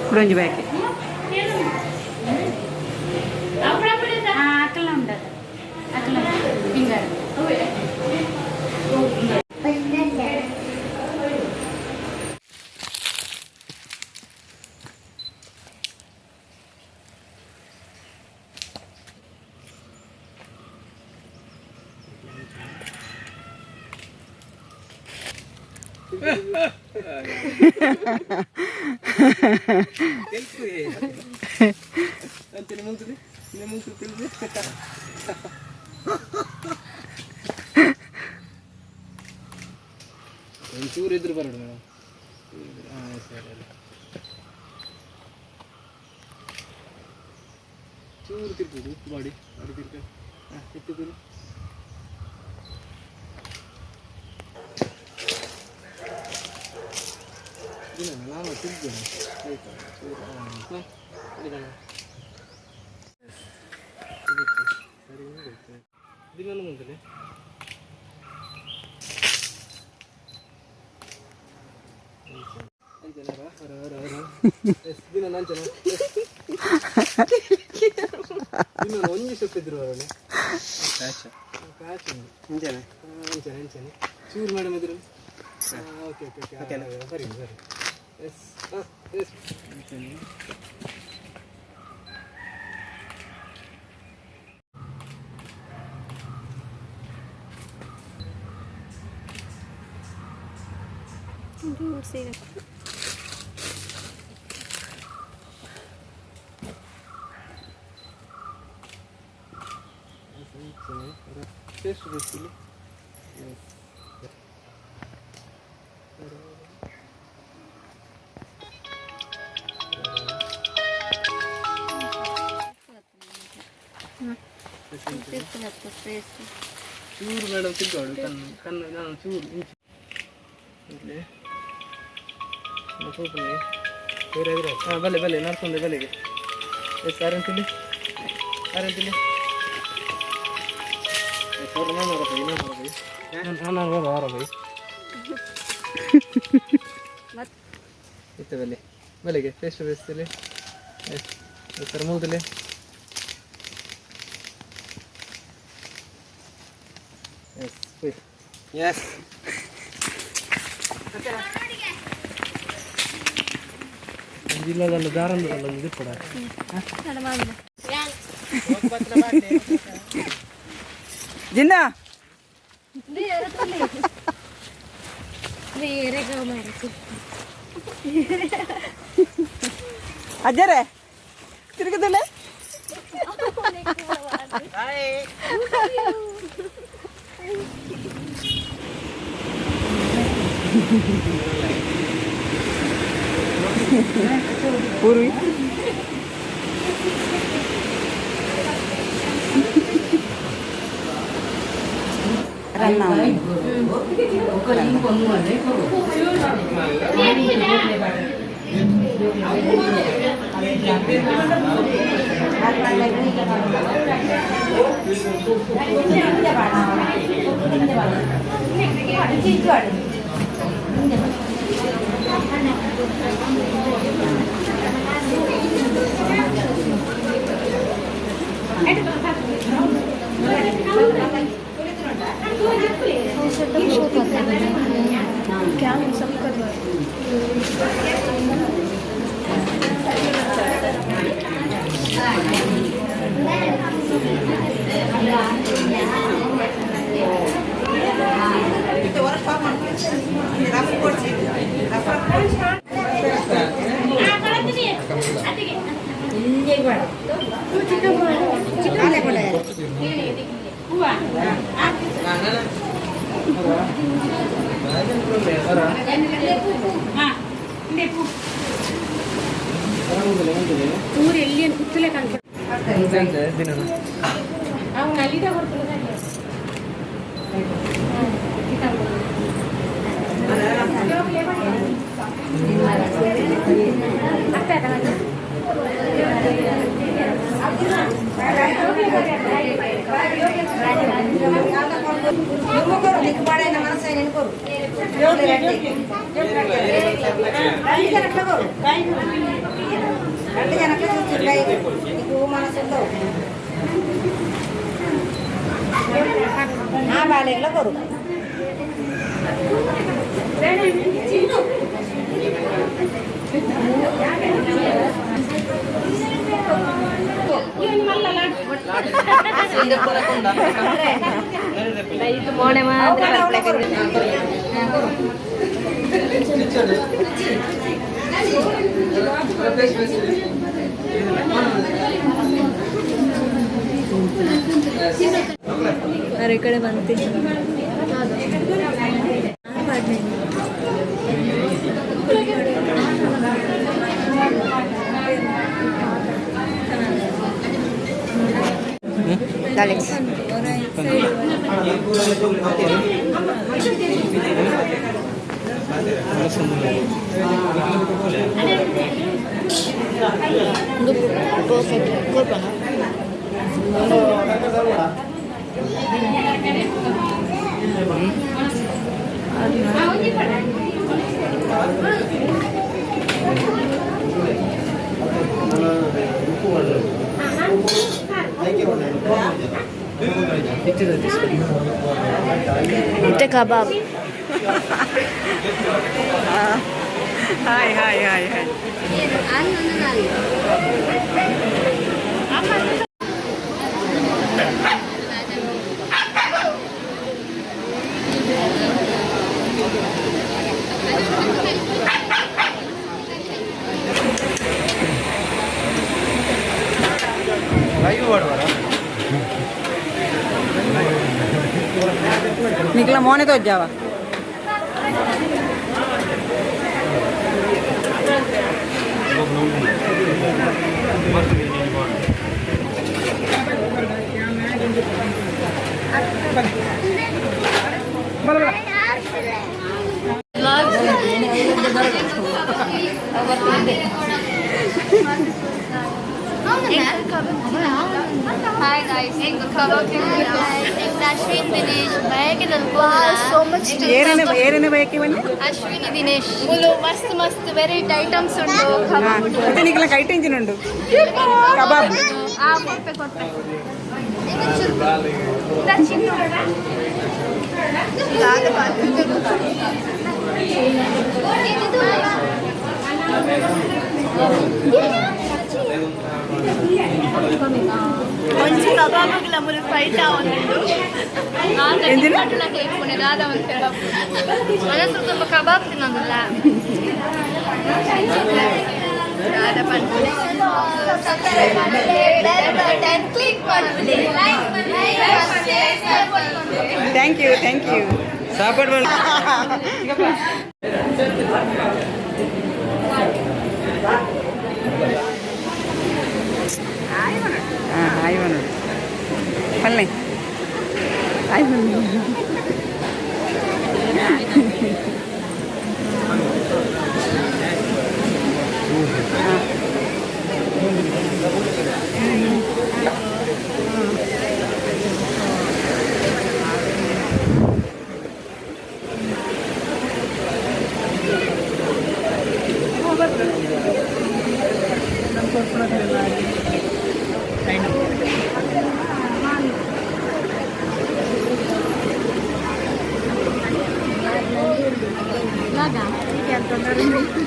ಕುಡಂಜಿ ಬ್ಯಾಕೆ అట్లా ఉండదు అట్లా ఫింగర్ ಚೂರು ಇದ್ರು ಬರೋಣ ಮೇಡಮ್. ಸರಿ ಚೂರು ತಿರ್ಬೋದು ಬಾಡಿ ತಿರ್ಕೊಂಡು ಎತ್ತಿದ್ರು ನಾನು ತಿರ್ತೀನಿ ಆಯ್ತಾ ಚೂರು ಸರಿ ದಿನ ಮುಂದೆ ದಿನ ನಂಚನ ಇನ್ನೊಂದು ಒಂಜಿ ಸೊಪ್ಪಿದ್ರು ಬರೋಣ ಅಂಚನೆ ಚೂರು ಮೇಡಮ್ ಇದ್ರು ಓಕೆ ಓಕೆ ಓಕೆ ಸರಿ ಸರಿ ಎಸ್ ಎಸ್ ಟೇಸ್ಟ್ ಬೇಕಿಲ್ಲ ಚೂರು ಮೇಡಮ್ ತಿಳ್ಕೊಳ್ಳು ಕಣ್ಣು ಕಣ್ಣು ನಾನು ಚೂರು ಇಲ್ಲಿ ಹಾಂ ಬಲ್ಲೆ ಬಲ್ಲೆ ನಡ್ಕೊಂಡೆ ಬಲೆಗೆ ಎಷ್ಟು ಆರಂತಿಲ್ಲಿ ನಾನು ಇತ್ತು ಬಲೆ ಬಲೆಗೆ ಟೇಸ್ಟ್ ಬೇಯಿಸ್ತಿಲ್ಲಿ ಸರ್ ಮುಗಿದಲ್ಲಿ ಎಸ್ ಜಿಲ್ಲಾದಲ್ಲಿ ದಾರಂದಲ್ಲ ಇದು ಕೂಡ ಜಿನ್ನ ಅಜ್ಜರೇ ತಿರುಗದಲ್ಲ ಪೂರ್ವಿ ಊರು ಎಲ್ಲಿ ಕುತ್ತಲೆ ಕಾಣ್ತಾರೆ ಅವ್ನು ಅಲ್ಲಿದ್ದ बालेगला करू अरे इकडे बनते इथे कबाब हाय हाय हाय हाय निकला मोने तो जावा Hi guys, Ashwin Dinesh, so much ಏರೇನೆ ಬಯಕೆ ಬನ್ನಿ Ashwin Dinesh, mast variety items undu. ಮತ್ತೆ ನಿಕ್ಲ ಕೈ ಟೆನ್ಷನ್ ಉಂಟು ಕಬಾಬ್ ಕೊಟ್ಟೆ ಮಂಚಿ ಕಬಾಬ್ಗಳ ಮುರಿ ಫೈಟ್ ಆವೊಂದು ತುಂಬ ಕಬಾಬ್ ತಿನ್ನೋದಿಲ್ಲ ಥ್ಯಾಂಕ್ ಯು ಸಾಪಾಡು ಮಾಡಿ ಹಾಯ್ ಬನ್ನು ಪಲ್ಲೆ ಹಾಯ್ ಬನ್ನು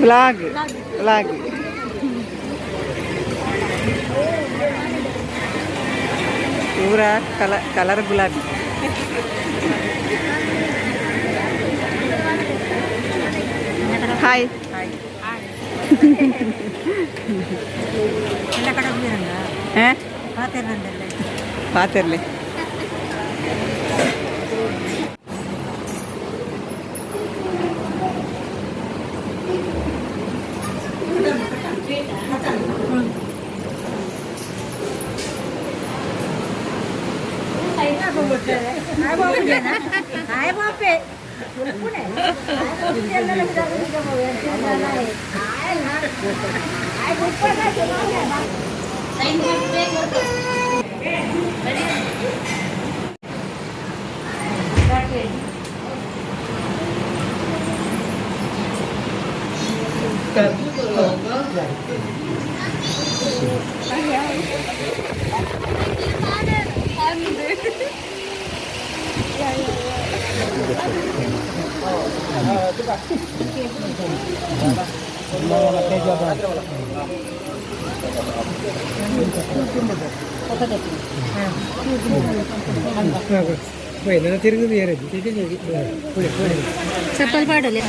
व्लॉग पूरा कलर गुलाबी हाय पातिरले ತಿರುಗುದು ಏರಿದೆ ಚಪ್ಪಲ್ ಪಾಡಲೆ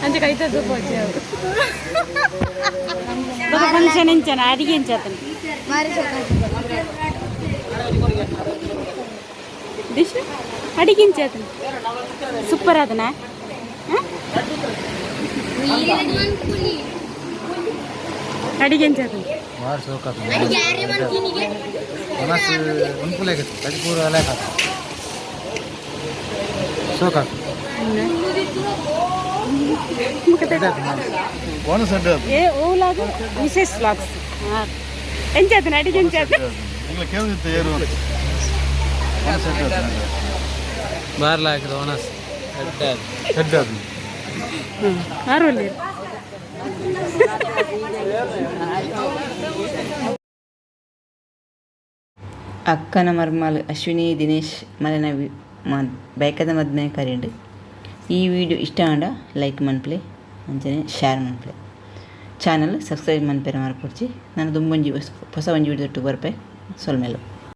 అంటే కైతే పోచావు ఫంక్షన్ ఎంచాను అడిగించాతను డిష్ అడిగించాతను సూపర్ అదనా అడిగించాతను ఏ ఓలాగా విశేష లాగ్స్ ఎంచేతను అడిగించాతను ಬಾರ್ಲ ಹಾಕಿದ ಓನಸ್ ಆರೋಲಿ ಅಕ್ಕನ ಮರ್ಮಾಲ್ ಅಶ್ವಿನಿ ದಿನೇಶ್ ಮಲನ ಬೈಕದ ಮದ್ಮೆ ಕರೆಂಡು ಈ ವಿಡಿಯೋ ಇಷ್ಟ ಆಂಡ ಲೈಕ್ ಮನ್ಪ್ಲೆ ಅಂಚನೆ ಶೇರ್ ಮನ್ಪ್ಲೆ ಚಾನಲ್ ಸಬ್ಸ್ಕ್ರೈಬ್ ಮನ್ಪೇರ ಮಾರ್ಕೊಡ್ಚಿ ನಾನು ದುಂಬೊಂಜಿ ಹೊಸ ಒಂಜಿ ವಿಡಿಯೋ ಬರ್ಪೆ ಸೊಲ್ಮೇಲು